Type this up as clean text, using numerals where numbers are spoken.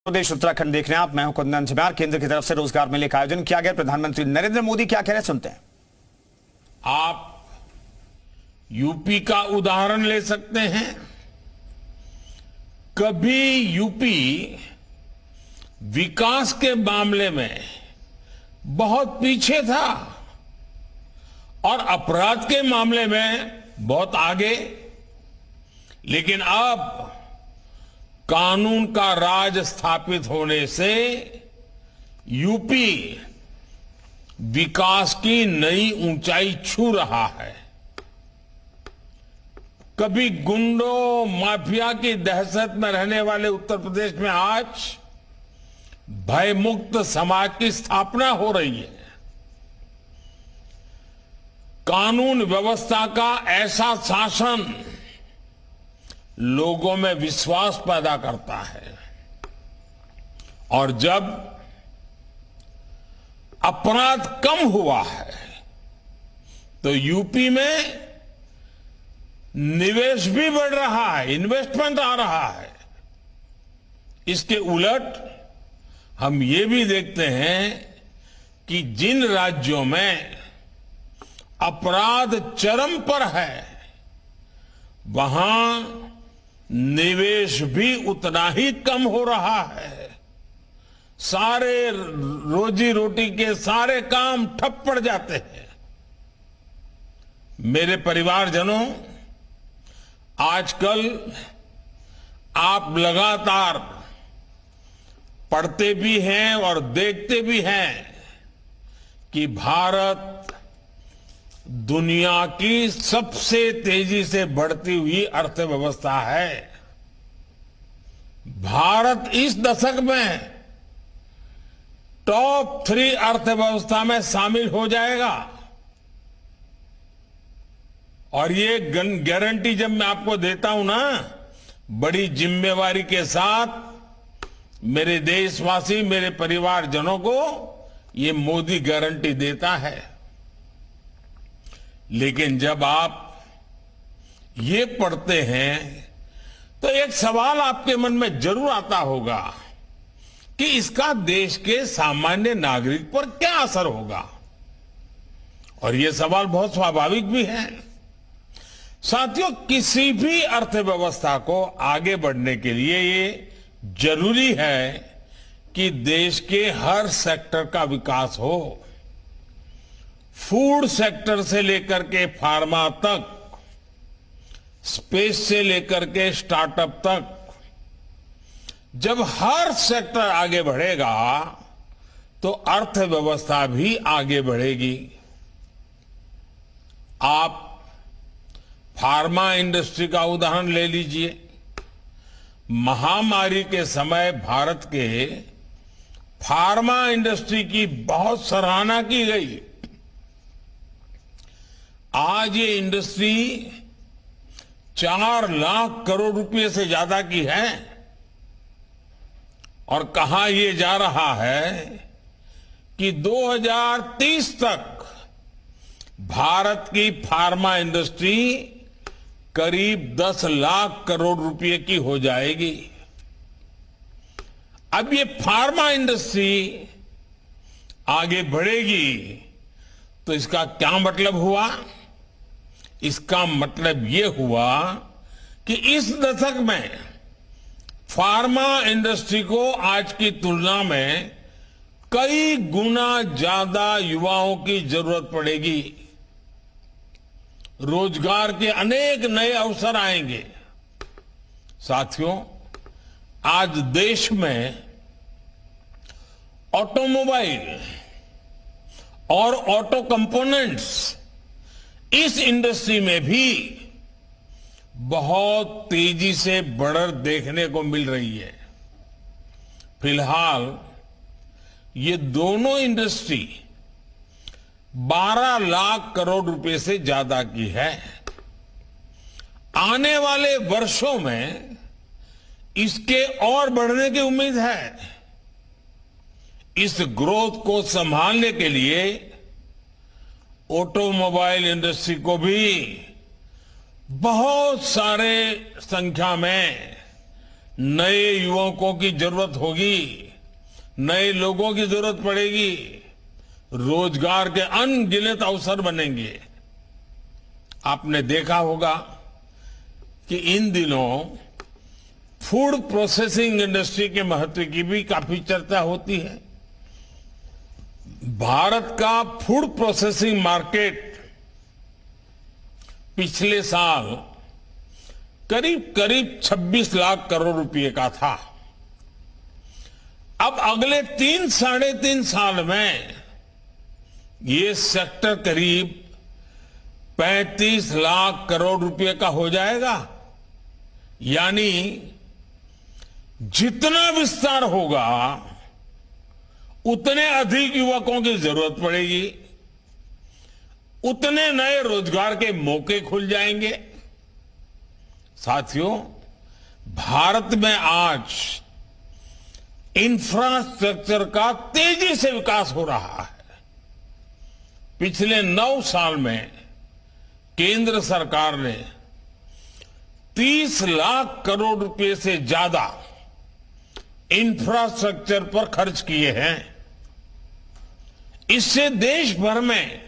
प्रदेश उत्तराखंड देख रहे हैं आप। मैं हूं कुंदन झिमार। केंद्र की तरफ से रोजगार मेले का आयोजन किया गया। प्रधानमंत्री नरेंद्र मोदी क्या कह रहे हैं, सुनते हैं। आप यूपी का उदाहरण ले सकते हैं। कभी यूपी विकास के मामले में बहुत पीछे था और अपराध के मामले में बहुत आगे, लेकिन अब कानून का राज स्थापित होने से यूपी विकास की नई ऊंचाई छू रहा है। कभी गुंडों माफिया की दहशत में रहने वाले उत्तर प्रदेश में आज भयमुक्त समाज की स्थापना हो रही है। कानून व्यवस्था का ऐसा शासन लोगों में विश्वास पैदा करता है और जब अपराध कम हुआ है तो यूपी में निवेश भी बढ़ रहा है, इन्वेस्टमेंट आ रहा है। इसके उलट हम ये भी देखते हैं कि जिन राज्यों में अपराध चरम पर है वहां निवेश भी उतना ही कम हो रहा है। सारे रोजी रोटी के सारे काम ठप पड़ जाते हैं। मेरे परिवारजनों, आजकल आप लगातार पढ़ते भी हैं और देखते भी हैं कि भारत दुनिया की सबसे तेजी से बढ़ती हुई अर्थव्यवस्था है। भारत इस दशक में टॉप 3 अर्थव्यवस्था में शामिल हो जाएगा और ये गारंटी जब मैं आपको देता हूं ना, बड़ी जिम्मेवारी के साथ मेरे देशवासी, मेरे परिवारजनों को ये मोदी गारंटी देता है। लेकिन जब आप ये पढ़ते हैं तो एक सवाल आपके मन में जरूर आता होगा कि इसका देश के सामान्य नागरिक पर क्या असर होगा, और ये सवाल बहुत स्वाभाविक भी है। साथियों, किसी भी अर्थव्यवस्था को आगे बढ़ने के लिए ये जरूरी है कि देश के हर सेक्टर का विकास हो। फूड सेक्टर से लेकर के फार्मा तक, स्पेस से लेकर के स्टार्टअप तक, जब हर सेक्टर आगे बढ़ेगा तो अर्थव्यवस्था भी आगे बढ़ेगी। आप फार्मा इंडस्ट्री का उदाहरण ले लीजिए। महामारी के समय भारत के फार्मा इंडस्ट्री की बहुत सराहना की गई। आज ये इंडस्ट्री 4 लाख करोड़ रुपए से ज्यादा की है और कहा यह जा रहा है कि 2030 तक भारत की फार्मा इंडस्ट्री करीब 10 लाख करोड़ रुपए की हो जाएगी। अब ये फार्मा इंडस्ट्री आगे बढ़ेगी तो इसका क्या मतलब हुआ? इसका मतलब ये हुआ कि इस दशक में फार्मा इंडस्ट्री को आज की तुलना में कई गुना ज्यादा युवाओं की जरूरत पड़ेगी। रोजगार के अनेक नए अवसर आएंगे। साथियों, आज देश में ऑटोमोबाइल और ऑटो कंपोनेंट्स, इस इंडस्ट्री में भी बहुत तेजी से बढ़त देखने को मिल रही है। फिलहाल ये दोनों इंडस्ट्री 12 लाख करोड़ रुपए से ज्यादा की है। आने वाले वर्षों में इसके और बढ़ने की उम्मीद है। इस ग्रोथ को संभालने के लिए ऑटोमोबाइल इंडस्ट्री को भी बहुत सारे संख्या में नए युवकों की जरूरत होगी, नए लोगों की जरूरत पड़ेगी, रोजगार के अनगिनत अवसर बनेंगे। आपने देखा होगा कि इन दिनों फूड प्रोसेसिंग इंडस्ट्री के महत्व की भी काफी चर्चा होती है। भारत का फूड प्रोसेसिंग मार्केट पिछले साल करीब करीब 26 लाख करोड़ रुपए का था। अब अगले 3-3.5 साल में ये सेक्टर करीब 35 लाख करोड़ रुपए का हो जाएगा। यानी जितना विस्तार होगा उतने अधिक युवकों की जरूरत पड़ेगी, उतने नए रोजगार के मौके खुल जाएंगे। साथियों, भारत में आज इंफ्रास्ट्रक्चर का तेजी से विकास हो रहा है। पिछले 9 साल में केंद्र सरकार ने 30 लाख करोड़ रुपए से ज्यादा इंफ्रास्ट्रक्चर पर खर्च किए हैं। इससे देश भर में